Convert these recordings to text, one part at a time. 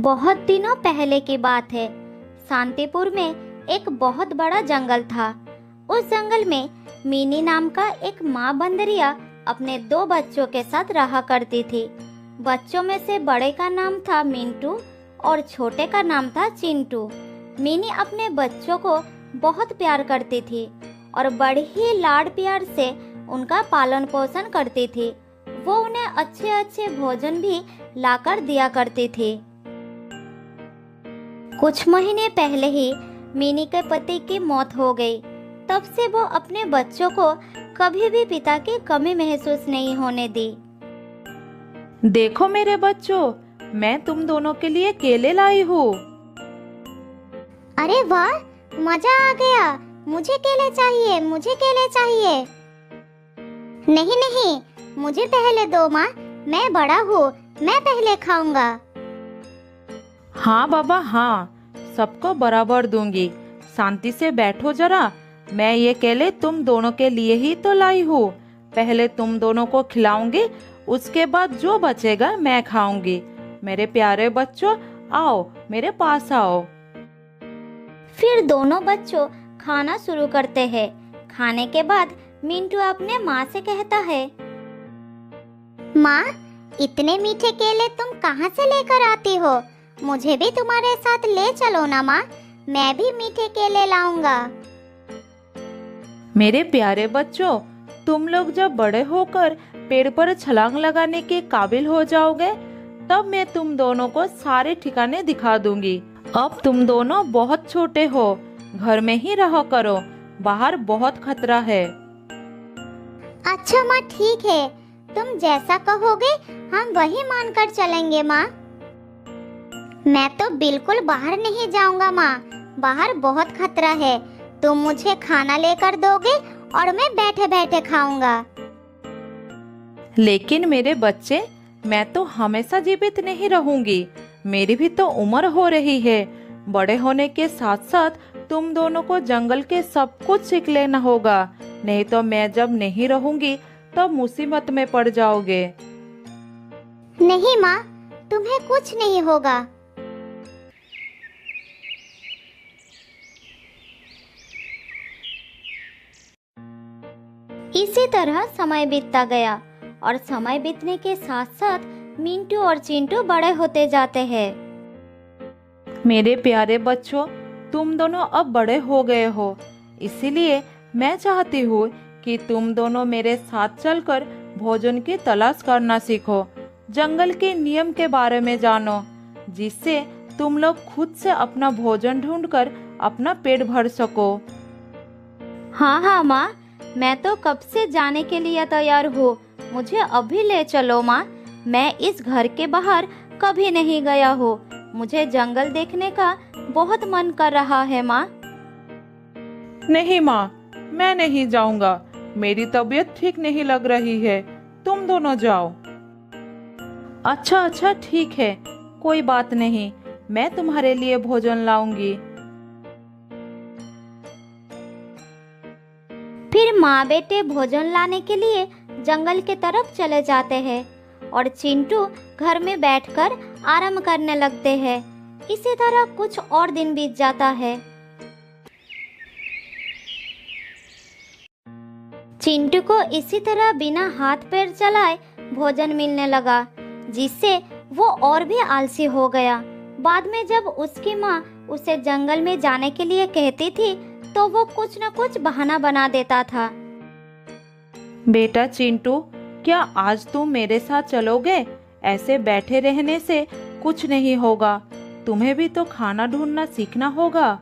बहुत दिनों पहले की बात है। शांतिपुर में एक बहुत बड़ा जंगल था। उस जंगल में मिनी नाम का एक माँ बंदरिया अपने 2 बच्चों के साथ रहा करती थी। बच्चों में से बड़े का नाम था मिंटू और छोटे का नाम था चिंटू। मिनी अपने बच्चों को बहुत प्यार करती थी और बड़े ही लाड प्यार से उनका पालन पोषण करती थी। वो उन्हें अच्छे अच्छे भोजन भी लाकर दिया करती थी। कुछ महीने पहले ही मिनी के पति की मौत हो गई। तब से वो अपने बच्चों को कभी भी पिता की कमी महसूस नहीं होने दी। देखो मेरे बच्चों, मैं तुम दोनों के लिए केले लाई हूँ। अरे वाह, मजा आ गया। मुझे केले चाहिए, मुझे केले चाहिए। नहीं नहीं, मुझे पहले दो माँ, मैं बड़ा हूँ, मैं पहले खाऊंगा। हाँ बाबा हाँ, सबको बराबर दूंगी। शांति से बैठो जरा। मैं ये केले तुम दोनों के लिए ही तो लाई हूँ। पहले तुम दोनों को खिलाऊंगी, उसके बाद जो बचेगा मैं खाऊंगी। मेरे प्यारे बच्चों, आओ मेरे पास आओ। फिर दोनों बच्चों खाना शुरू करते हैं। खाने के बाद मिंटू अपने माँ से कहता है, माँ, इतने मीठे केले तुम कहाँ से लेकर आती हो? मुझे भी तुम्हारे साथ ले चलो ना माँ, मैं भी मीठे केले लाऊंगा। मेरे प्यारे बच्चों, तुम लोग जब बड़े होकर पेड़ पर छलांग लगाने के काबिल हो जाओगे, तब मैं तुम दोनों को सारे ठिकाने दिखा दूंगी। अब तुम दोनों बहुत छोटे हो, घर में ही रहा करो, बाहर बहुत खतरा है। अच्छा माँ, ठीक है, तुम जैसा कहोगे हम वही मानकर चलेंगे माँ। मैं तो बिल्कुल बाहर नहीं जाऊंगा माँ, बाहर बहुत खतरा है। तुम मुझे खाना लेकर दोगे और मैं बैठे बैठे खाऊंगा। लेकिन मेरे बच्चे, मैं तो हमेशा जीवित नहीं रहूंगी। मेरी भी तो उम्र हो रही है। बड़े होने के साथ साथ तुम दोनों को जंगल के सब कुछ सीख लेना होगा, नहीं तो मैं जब नहीं रहूंगी तब मुसीबत में पड़ जाओगे। नहीं माँ, तुम्हें कुछ नहीं होगा। इसी तरह समय बीतता गया और समय बीतने के साथ साथ मिंटू और चिंटू बड़े होते जाते हैं। मेरे प्यारे बच्चों, तुम दोनों अब बड़े हो गए हो, इसीलिए मैं चाहती हूँ कि तुम दोनों मेरे साथ चलकर भोजन की तलाश करना सीखो। जंगल के नियम के बारे में जानो, जिससे तुम लोग खुद से अपना भोजन ढूंढकर अपना पेट भर सको। हाँ हाँ माँ, मैं तो कब से जाने के लिए तैयार हूँ। मुझे अभी ले चलो माँ। मैं इस घर के बाहर कभी नहीं गया हूँ। मुझे जंगल देखने का बहुत मन कर रहा है माँ। नहीं माँ, मैं नहीं जाऊंगा। मेरी तबीयत ठीक नहीं लग रही है, तुम दोनों जाओ। अच्छा ठीक है, कोई बात नहीं, मैं तुम्हारे लिए भोजन लाऊंगी। फिर माँ बेटे भोजन लाने के लिए जंगल के तरफ चले जाते हैं और चिंटू घर में बैठकर आराम करने लगते हैं। इसी तरह कुछ और दिन बीत जाता है। चिंटू को इसी तरह बिना हाथ पैर चलाए भोजन मिलने लगा, जिससे वो और भी आलसी हो गया। बाद में जब उसकी माँ उसे जंगल में जाने के लिए कहती थी, तो वो कुछ न कुछ बहाना बना देता था। बेटा चिंटू, क्या आज तुम मेरे साथ चलोगे? ऐसे बैठे रहने से कुछ नहीं होगा, तुम्हें भी तो खाना ढूंढना सीखना होगा।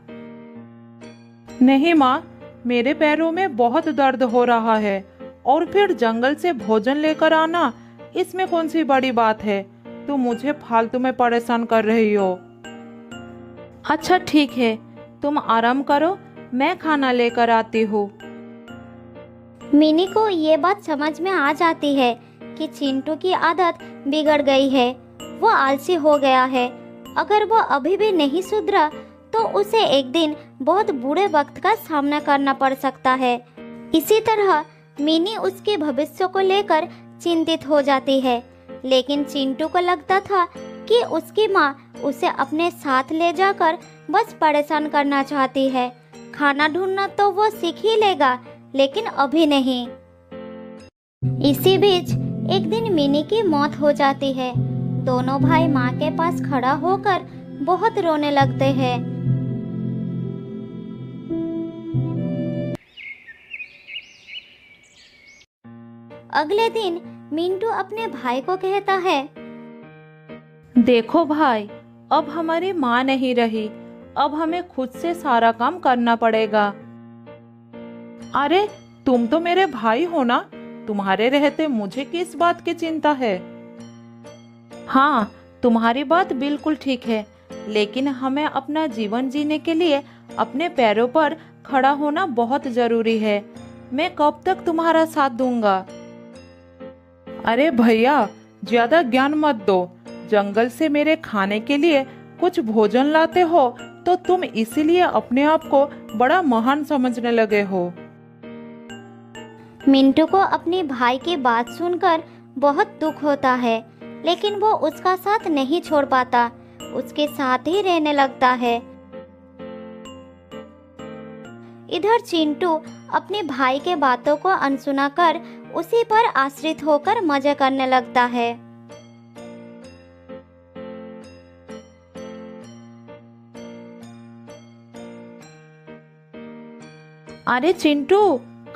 नहीं माँ, मेरे पैरों में बहुत दर्द हो रहा है, और फिर जंगल से भोजन लेकर आना, इसमें कौन सी बड़ी बात है? तुम मुझे फालतू में परेशान कर रही हो। अच्छा ठीक है, तुम आराम करो, मैं खाना लेकर आती हूँ। मिनी को ये बात समझ में आ जाती है कि चिंटू की आदत बिगड़ गई है। वो आलसी हो गया है। अगर वो अभी भी नहीं सुधरा तो उसे एक दिन बहुत बुरे वक्त का सामना करना पड़ सकता है। इसी तरह मिनी उसके भविष्य को लेकर चिंतित हो जाती है। लेकिन चिंटू को लगता था कि उसकी माँ उसे अपने साथ ले जाकर बस परेशान करना चाहती है। खाना ढूंढना तो वो सीख ही लेगा, लेकिन अभी नहीं। इसी बीच एक दिन मिनी की मौत हो जाती है। दोनों भाई माँ के पास खड़ा होकर बहुत रोने लगते हैं। अगले दिन मिंटू अपने भाई को कहता है, देखो भाई, अब हमारी माँ नहीं रही, अब हमें खुद से सारा काम करना पड़ेगा। अरे तुम तो मेरे भाई हो ना, तुम्हारे रहते मुझे किस बात की चिंता है। हाँ, तुम्हारी बात बिल्कुल ठीक है, लेकिन हमें अपना जीवन जीने के लिए अपने पैरों पर खड़ा होना बहुत जरूरी है। मैं कब तक तुम्हारा साथ दूंगा। अरे भैया, ज्यादा ज्ञान मत दो। जंगल से मेरे खाने के लिए कुछ भोजन लाते हो तो तुम इसीलिए अपने आप को बड़ा महान समझने लगे हो। मिंटू को अपने भाई की बात सुनकर बहुत दुख होता है, लेकिन वो उसका साथ नहीं छोड़ पाता, उसके साथ ही रहने लगता है। इधर चिंटू अपने भाई के बातों को अनसुना कर उसी पर आश्रित होकर मजे करने लगता है। अरे चिंटू,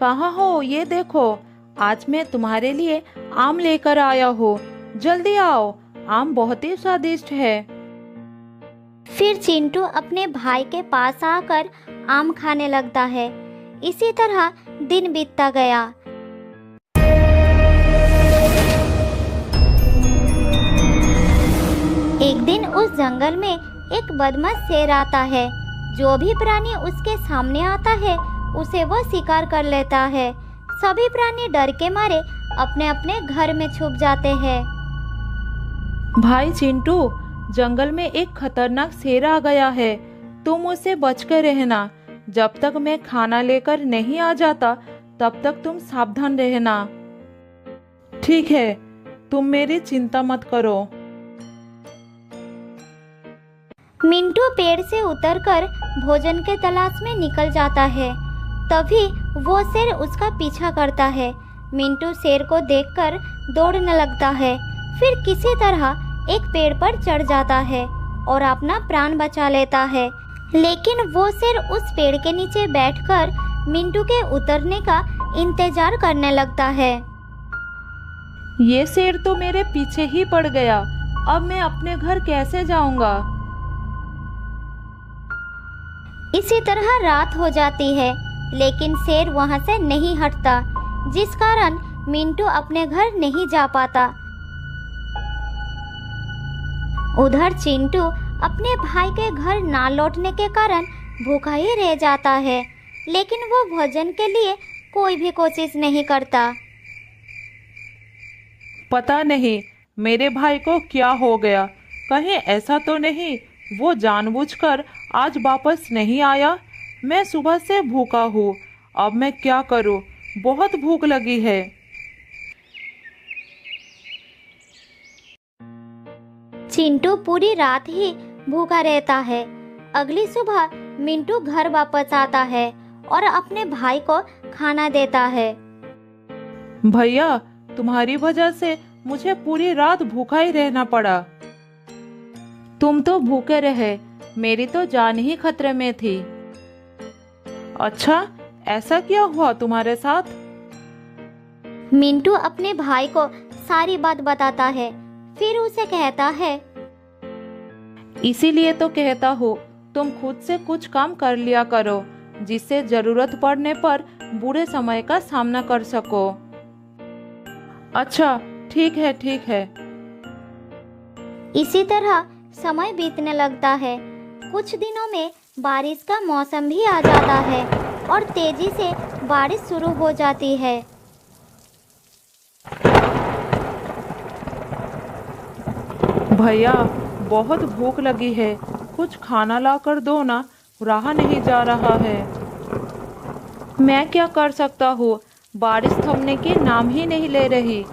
कहाँ हो? ये देखो, आज मैं तुम्हारे लिए आम लेकर आया हूँ। जल्दी आओ, आम बहुत ही स्वादिष्ट है। फिर चिंटू अपने भाई के पास आकर आम खाने लगता है। इसी तरह दिन बीतता गया। एक दिन उस जंगल में एक बदमाश शेर आता है। जो भी प्राणी उसके सामने आता है उसे वो शिकार कर लेता है। सभी प्राणी डर के मारे अपने अपने घर में छुप जाते हैं। भाई चिंटू, जंगल में एक खतरनाक शेर आ गया है, तुम उससे बचकर रहना। जब तक मैं खाना लेकर नहीं आ जाता तब तक तुम सावधान रहना। ठीक है, तुम मेरी चिंता मत करो। मिंटू पेड़ से उतरकर भोजन के तलाश में निकल जाता है। तभी वो शेर उसका पीछा करता है। मिंटू शेर को देखकर दौड़ने लगता है। फिर किसी तरह एक पेड़ पर चढ़ जाता है और अपना प्राण बचा लेता है। लेकिन वो शेर उस पेड़ के नीचे बैठकर मिंटू के उतरने का इंतजार करने लगता है। ये शेर तो मेरे पीछे ही पड़ गया, अब मैं अपने घर कैसे जाऊंगा? इसी तरह रात हो जाती है, लेकिन शेर वहां से नहीं हटता, जिस कारण मिंटू अपने घर नहीं जा पाता। उधर चिंटू अपने भाई के घर ना लौटने के कारण भूखा ही रह जाता है, लेकिन वो भोजन के लिए कोई भी कोशिश नहीं करता। पता नहीं मेरे भाई को क्या हो गया, कहीं ऐसा तो नहीं वो जानबूझकर आज वापस नहीं आया। मैं सुबह से भूखा हूँ, अब मैं क्या करूँ? बहुत भूख लगी है। चिंटू पूरी रात ही भूखा रहता है। अगली सुबह मिंटू घर वापस आता है और अपने भाई को खाना देता है। भैया, तुम्हारी वजह से मुझे पूरी रात भूखा ही रहना पड़ा। तुम तो भूखे रहे, मेरी तो जान ही खतरे में थी। अच्छा, ऐसा क्या हुआ तुम्हारे साथ? मिंटू अपने भाई को सारी बात बताता है। फिर उसे कहता है, इसीलिए तो कहता हूँ तुम खुद से कुछ काम कर लिया करो, जिससे जरूरत पड़ने पर बुरे समय का सामना कर सको। अच्छा, ठीक है ठीक है। इसी तरह समय बीतने लगता है। कुछ दिनों में बारिश का मौसम भी आ जाता है और तेजी से बारिश शुरू हो जाती है। भैया, बहुत भूख लगी है, कुछ खाना ला कर दो ना, रहा नहीं जा रहा है। मैं क्या कर सकता हूँ, बारिश थमने की नाम ही नहीं ले रही।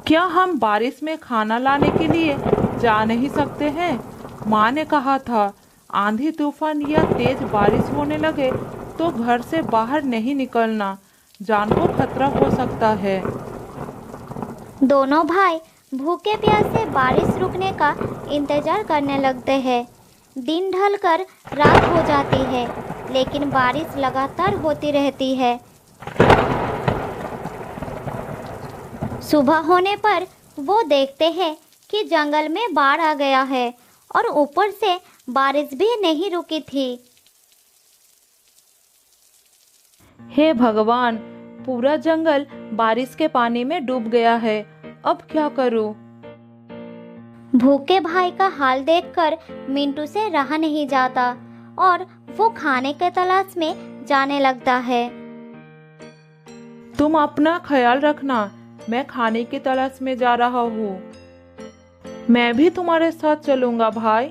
क्या हम बारिश में खाना लाने के लिए जा नहीं सकते हैं? माँ ने कहा था आंधी तूफान या तेज बारिश होने लगे तो घर से बाहर नहीं निकलना, जान को खतरा हो सकता है। दोनों भाई भूखे प्यासे बारिश रुकने का इंतजार करने लगते हैं। दिन ढलकर रात हो जाती है, लेकिन बारिश लगातार होती रहती है। सुबह होने पर वो देखते हैं कि जंगल में बाढ़ आ गया है और ऊपर से बारिश भी नहीं रुकी थी। हे भगवान, पूरा जंगल बारिश के पानी में डूब गया है, अब क्या करूं? भूखे भाई का हाल देखकर मिंटू से रहा नहीं जाता और वो खाने के तलाश में जाने लगता है। तुम अपना ख्याल रखना, मैं खाने की तलाश में जा रहा हूँ। मैं भी तुम्हारे साथ चलूंगा भाई।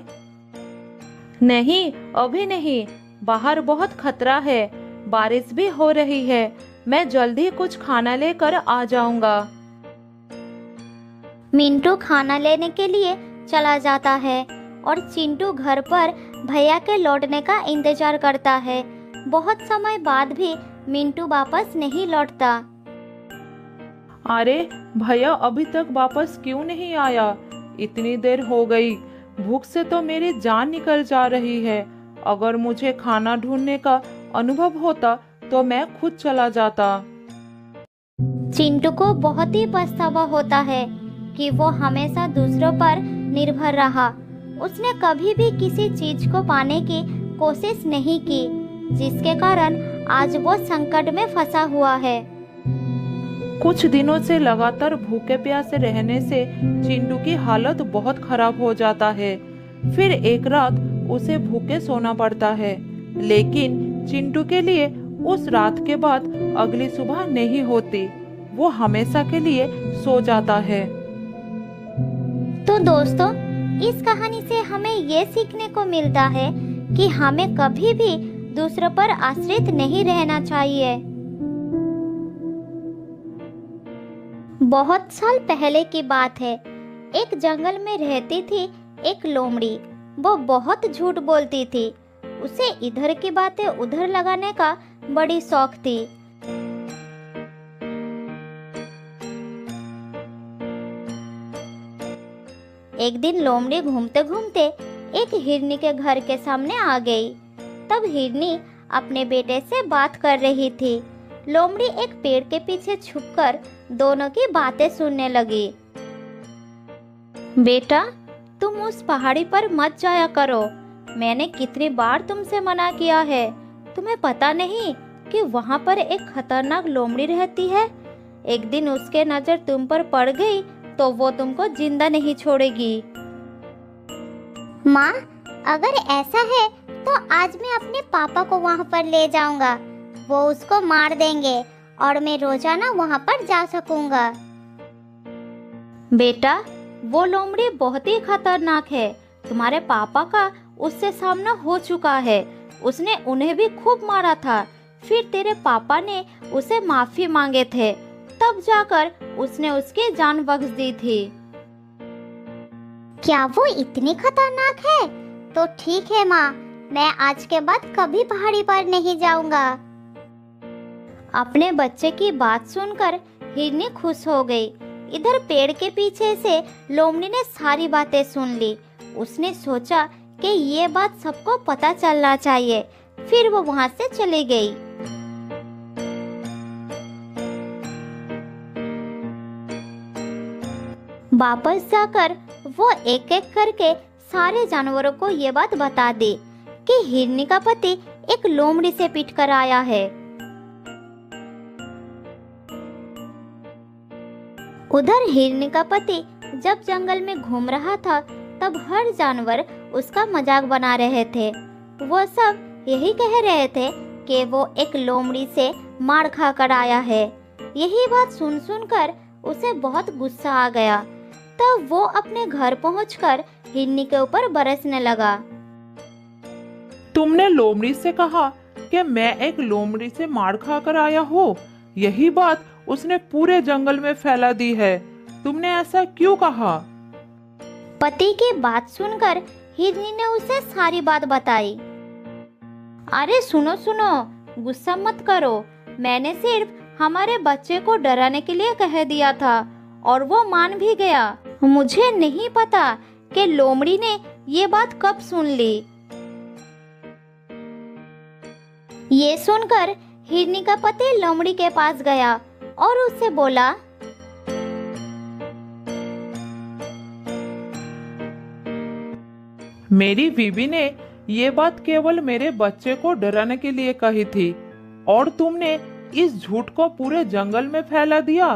नहीं, अभी नहीं, बाहर बहुत खतरा है, बारिश भी हो रही है, मैं जल्दी कुछ खाना लेकर आ जाऊंगा। मिंटू खाना लेने के लिए चला जाता है और चिंटू घर पर भैया के लौटने का इंतजार करता है। बहुत समय बाद भी मिंटू वापस नहीं लौटता। अरे भैया अभी तक वापस क्यों नहीं आया? इतनी देर हो गई, भूख से तो मेरी जान निकल जा रही है। अगर मुझे खाना ढूंढने का अनुभव होता तो मैं खुद चला जाता। चिंटू को बहुत ही पछतावा होता है कि वो हमेशा दूसरों पर निर्भर रहा। उसने कभी भी किसी चीज को पाने की कोशिश नहीं की, जिसके कारण आज वो संकट में फंसा हुआ है। कुछ दिनों से लगातार भूखे प्यासे रहने से चिंटू की हालत बहुत खराब हो जाता है। फिर एक रात उसे भूखे सोना पड़ता है, लेकिन चिंटू के लिए उस रात के बाद अगली सुबह नहीं होती, वो हमेशा के लिए सो जाता है। तो दोस्तों, इस कहानी से हमें ये सीखने को मिलता है कि हमें कभी भी दूसरों पर आश्रित नहीं रहना चाहिए। बहुत साल पहले की बात है। एक जंगल में रहती थी एक लोमड़ी। वो बहुत झूठ बोलती थी। उसे इधर की बातें उधर लगाने का बड़ी शौक थी। एक दिन लोमड़ी घूमते घूमते एक हिरनी के घर के सामने आ गई। तब हिरनी अपने बेटे से बात कर रही थी। लोमड़ी एक पेड़ के पीछे छुपकर दोनों की बातें सुनने लगी। बेटा, तुम उस पहाड़ी पर मत जाया करो। मैंने कितनी बार तुमसे मना किया है। तुम्हें पता नहीं कि वहाँ पर एक खतरनाक लोमड़ी रहती है। एक दिन उसके नजर तुम पर पड़ गई तो वो तुमको जिंदा नहीं छोड़ेगी। माँ, अगर ऐसा है तो आज मैं अपने पापा को वहाँ पर ले जाऊंगा। वो उसको मार देंगे और मैं रोजाना वहाँ पर जा सकूंगा। बेटा, वो लोमड़ी बहुत ही खतरनाक है। तुम्हारे पापा का उससे सामना हो चुका है। उसने उन्हें भी खूब मारा था। फिर तेरे पापा ने उसे माफी मांगे थे, तब जाकर उसने उसकी जान बख्श दी थी। क्या वो इतनी खतरनाक है? तो ठीक है माँ, मैं आज के बाद कभी पहाड़ी पर नहीं जाऊंगा। अपने बच्चे की बात सुनकर हिरनी खुश हो गई। इधर पेड़ के पीछे से लोमड़ी ने सारी बातें सुन ली। उसने सोचा कि ये बात सबको पता चलना चाहिए। फिर वो वहाँ से चली गई। वापस जाकर वो एक एक करके सारे जानवरों को ये बात बता दी कि हिरनी का पति एक लोमड़ी से पीट कर आया है। उधर हिरनी का पति जब जंगल में घूम रहा था, तब हर जानवर उसका मजाक बना रहे थे। वो सब यही कह रहे थे कि वो एक लोमड़ी से मार खा कर आया है। यही बात सुन सुनकर उसे बहुत गुस्सा आ गया। तब वो अपने घर पहुंचकर हिरनी के ऊपर बरसने लगा। तुमने लोमड़ी से कहा कि मैं एक लोमड़ी से मार खाकर आया हूँ। यही बात उसने पूरे जंगल में फैला दी है। तुमने ऐसा क्यों कहा? पति की बात सुनकर हिरनी ने उसे सारी बात बताई। अरे सुनो सुनो, गुस्सा मत करो, मैंने सिर्फ हमारे बच्चे को डराने के लिए कह दिया था और वो मान भी गया। मुझे नहीं पता कि लोमड़ी ने ये बात कब सुन ली। ये सुनकर हिरनी का पति लोमड़ी के पास गया और उससे बोला, मेरी बीवी ने ये बात केवल मेरे बच्चे को डराने के लिए कही थी और तुमने इस झूठ को पूरे जंगल में फैला दिया।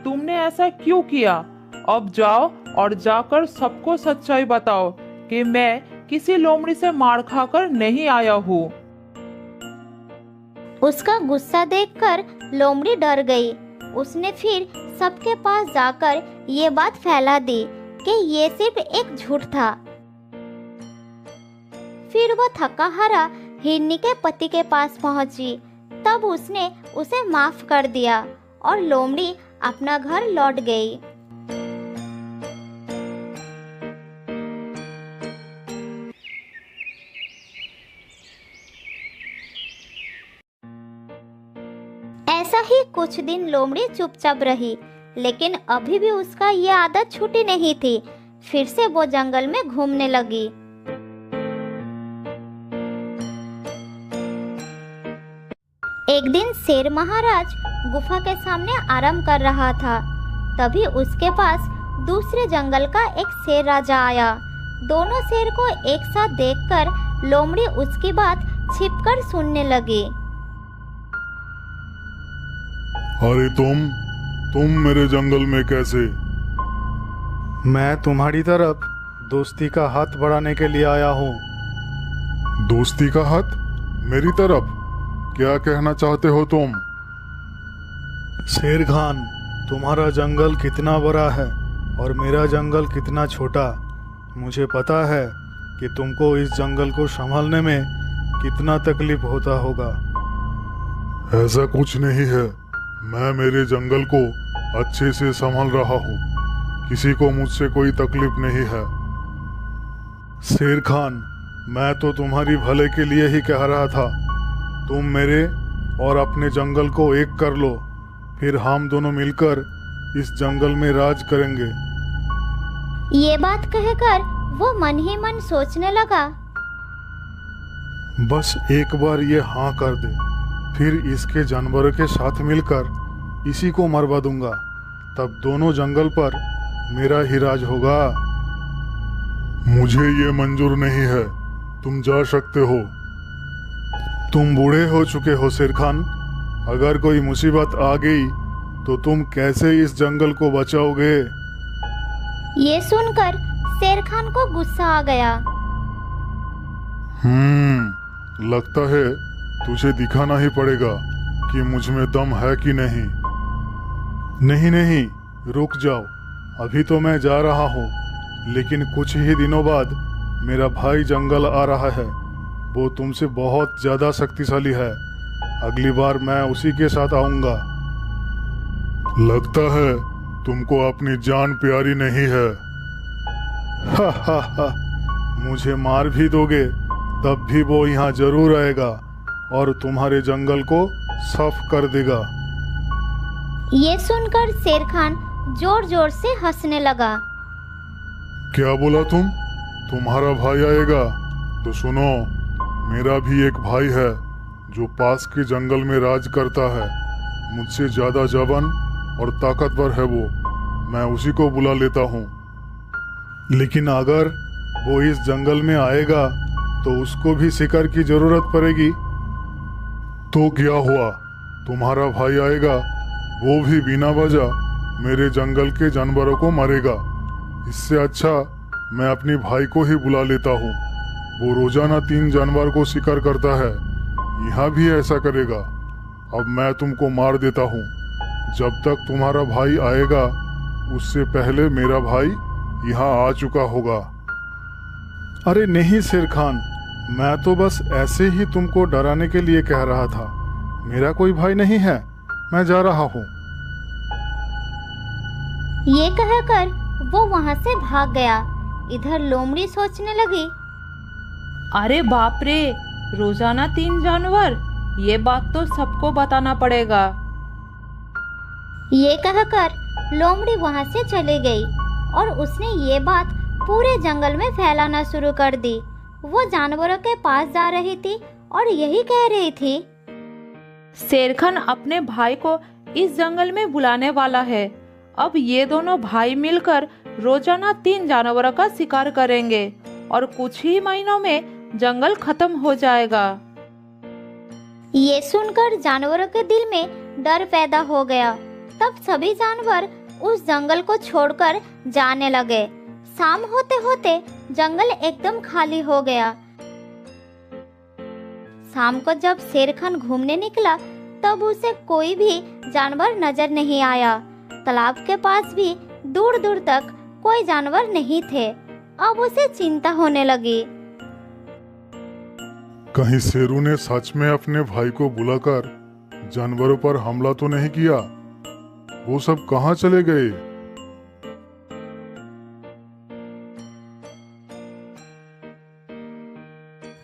तुमने ऐसा क्यों किया? अब जाओ और जाकर सबको सच्चाई बताओ कि मैं किसी लोमड़ी से मार खाकर नहीं आया हूँ। उसका गुस्सा देखकर लोमड़ी डर गई। उसने फिर सबके पास जाकर ये बात फैला दी कि ये सिर्फ एक झूठ था। फिर वो थका हारा हिरनी के पति के पास पहुंची। तब उसने उसे माफ कर दिया और लोमड़ी अपना घर लौट गई। ऐसा ही कुछ दिन लोमड़ी चुपचाप रही, लेकिन अभी भी उसका ये आदत छूटी नहीं थी। फिर से वो जंगल में घूमने लगी। एक दिन शेर महाराज गुफा के सामने आराम कर रहा था। तभी उसके पास दूसरे जंगल का एक शेर राजा आया। दोनों शेर को एक साथ देखकर लोमड़ी उसकी बात छिपकर सुनने लगी। अरे तुम मेरे जंगल में कैसे? मैं तुम्हारी तरफ दोस्ती का हाथ बढ़ाने के लिए आया हूँ। दोस्ती का हाथ मेरी तरफ? क्या कहना चाहते हो तुम? शेर खान, तुम्हारा जंगल कितना बड़ा है और मेरा जंगल कितना छोटा। मुझे पता है कि तुमको इस जंगल को संभालने में कितना तकलीफ होता होगा। ऐसा कुछ नहीं है, मैं मेरे जंगल को अच्छे से संभाल रहा हूँ। किसी को मुझसे कोई तकलीफ नहीं है। शेर खान, मैं तो तुम्हारी भले के लिए ही कह रहा था। तुम मेरे और अपने जंगल को एक कर लो, फिर हम दोनों मिलकर इस जंगल में राज करेंगे। ये बात कहकर वो मन ही मन सोचने लगा। बस एक बार ये हाँ कर दे, फिर इसके जानवरों के साथ मिलकर इसी को मरवा दूंगा। तब दोनों जंगल पर मेरा ही राज होगा। मुझे ये मंजूर नहीं है, तुम जा सकते हो। तुम बूढ़े हो चुके हो शेर खान। अगर कोई मुसीबत आ गई तो तुम कैसे इस जंगल को बचाओगे? ये सुनकर शेर खान को गुस्सा आ गया। लगता है तुझे दिखाना ही पड़ेगा कि मुझ में दम है कि नहीं। नहीं, रुक जाओ। अभी तो मैं जा रहा हूँ, लेकिन कुछ ही दिनों बाद मेरा भाई जंगल आ रहा है। वो तुमसे बहुत ज्यादा शक्तिशाली है। अगली बार मैं उसी के साथ आऊंगा। लगता है तुमको अपनी जान प्यारी नहीं है। हा, मुझे मार भी दोगे तब भी वो यहाँ जरूर आएगा और तुम्हारे जंगल को साफ कर देगा। ये सुनकर शेर खान जोर जोर से हंसने लगा। क्या बोला तुम? तुम्हारा भाई आएगा? तो सुनो, मेरा भी एक भाई है जो पास के जंगल में राज करता है। मुझसे ज्यादा जवान और ताकतवर है वो। मैं उसी को बुला लेता हूँ। लेकिन अगर वो इस जंगल में आएगा तो उसको भी शिकार की जरूरत पड़ेगी। तो क्या हुआ? तुम्हारा भाई आएगा, वो भी बिना वजह मेरे जंगल के जानवरों को मारेगा। इससे अच्छा मैं अपने भाई को ही बुला लेता हूँ। वो रोजाना 3 जानवर को शिकार करता है। यहाँ भी ऐसा करेगा। अब मैं तुमको मार देता हूँ। जब तक तुम्हारा भाई आएगा उससे पहले मेरा भाई यहाँ आ चुका होगा। अरे नहीं शेर खान, मैं तो बस ऐसे ही तुमको डराने के लिए कह रहा था। मेरा कोई भाई नहीं है, मैं जा रहा हूँ। ये कहकर वो वहाँ से भाग गया। इधर लोमड़ी सोचने लगी, अरे बाप रे, रोजाना 3 जानवर, ये बात तो सबको बताना पड़ेगा। ये कहकर लोमड़ी वहां से चली गई और उसने ये बात पूरे जंगल में फैलाना शुरू कर दी। वो जानवरों के पास जा रही थी और यही कह रही थी, शेरखान अपने भाई को इस जंगल में बुलाने वाला है। अब ये दोनों भाई मिलकर रोजाना 3 जानवरों का शिकार करेंगे और कुछ ही महीनों में जंगल खत्म हो जाएगा। ये सुनकर जानवरों के दिल में डर पैदा हो गया। तब सभी जानवर उस जंगल को छोड़कर जाने लगे। शाम होते होते जंगल एकदम खाली हो गया। शाम को जब शेरखान घूमने निकला तब उसे कोई भी जानवर नजर नहीं आया। तालाब के पास भी दूर दूर तक कोई जानवर नहीं थे। अब उसे चिंता होने लगी। कहीं शेरू ने सच में अपने भाई को बुलाकर जानवरों पर हमला तो नहीं किया? वो सब कहाँ चले गए?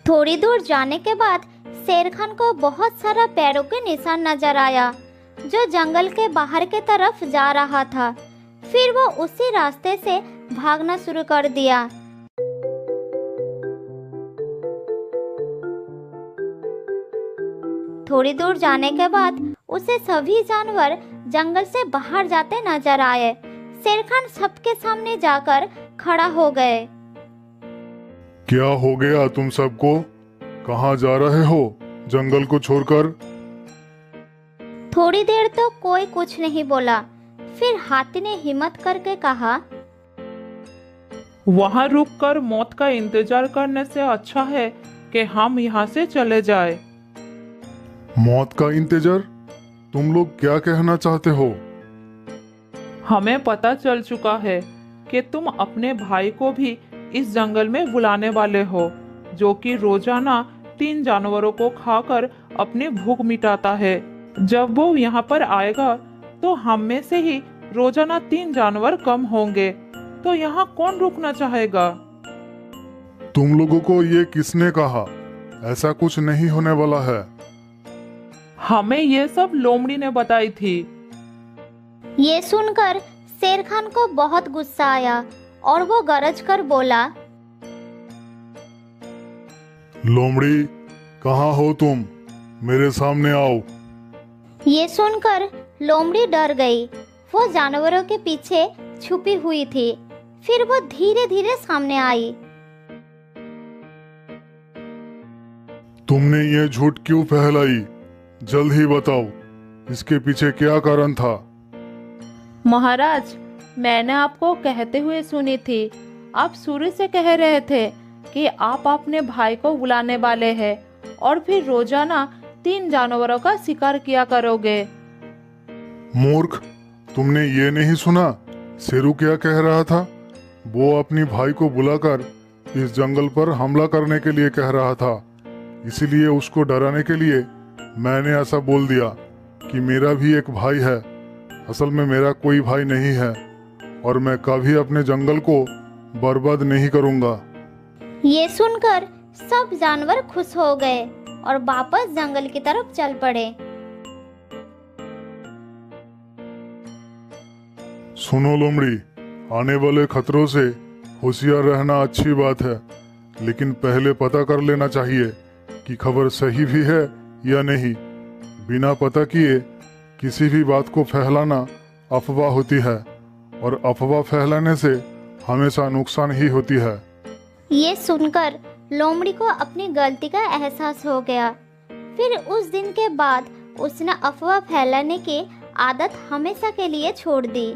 थोड़ी दूर जाने के बाद शेरखान को बहुत सारा पैरों के निशान नजर आया जो जंगल के बाहर के तरफ जा रहा था। फिर वो उसी रास्ते से भागना शुरू कर दिया। थोड़ी दूर जाने के बाद उसे सभी जानवर जंगल से बाहर जाते नजर आए। शेरखान सबके सामने जाकर खड़ा हो गए। क्या हो गया तुम सबको? कहाँ जा रहे हो जंगल को छोड़कर? थोड़ी देर तो कोई कुछ नहीं बोला। फिर हाथी ने हिम्मत करके कहा, वहाँ रुककर मौत का इंतजार करने से अच्छा है कि हम यहाँ से चले जाएं। मौत का इंतजार? तुम लोग क्या कहना चाहते हो? हमें पता चल चुका है कि तुम अपने भाई को भी इस जंगल में बुलाने वाले हो, जो कि रोजाना 3 जानवरों को खाकर अपनी भूख मिटाता है। जब वो यहाँ पर आएगा तो हम में से ही रोजाना 3 जानवर कम होंगे, तो यहाँ कौन रुकना चाहेगा? तुम लोगों को ये किसने कहा? ऐसा कुछ नहीं होने वाला है। हमें ये सब लोमड़ी ने बताई थी। ये सुनकर शेरखान को बहुत गुस्सा आया और वो गरज कर बोला, लोमड़ी, कहाँ हो तुम? मेरे सामने आओ। ये सुनकर लोमड़ी डर गई। वो जानवरों के पीछे छुपी हुई थी। फिर वो धीरे धीरे सामने आई। तुमने ये झूठ क्यों फैलाई? जल्द ही बताओ, इसके पीछे क्या कारण था? महाराज, मैंने आपको कहते हुए सुनी थी। आप शुरू से कह रहे थे कि आप अपने भाई को बुलाने वाले हैं और फिर रोजाना 3 जानवरों का शिकार किया करोगे। मूर्ख, तुमने ये नहीं सुना शेरू क्या कह रहा था? वो अपनी भाई को बुलाकर इस जंगल पर हमला करने के लिए कह रहा था। इसीलिए उसको डराने के लिए मैंने ऐसा बोल दिया कि मेरा भी एक भाई है। असल में मेरा कोई भाई नहीं है और मैं कभी अपने जंगल को बर्बाद नहीं करूंगा। ये सुनकर सब जानवर खुश हो गए और वापस जंगल की तरफ चल पड़े। सुनो लोमड़ी, आने वाले खतरों से होशियार रहना अच्छी बात है, लेकिन पहले पता कर लेना चाहिए कि खबर सही भी है या नहीं। बिना पता किए किसी भी बात को फैलाना अफवाह होती है और अफवाह फैलाने से हमेशा नुकसान ही होती है। ये सुनकर लोमड़ी को अपनी गलती का एहसास हो गया। फिर उस दिन के बाद उसने अफवाह फैलाने की आदत हमेशा के लिए छोड़ दी।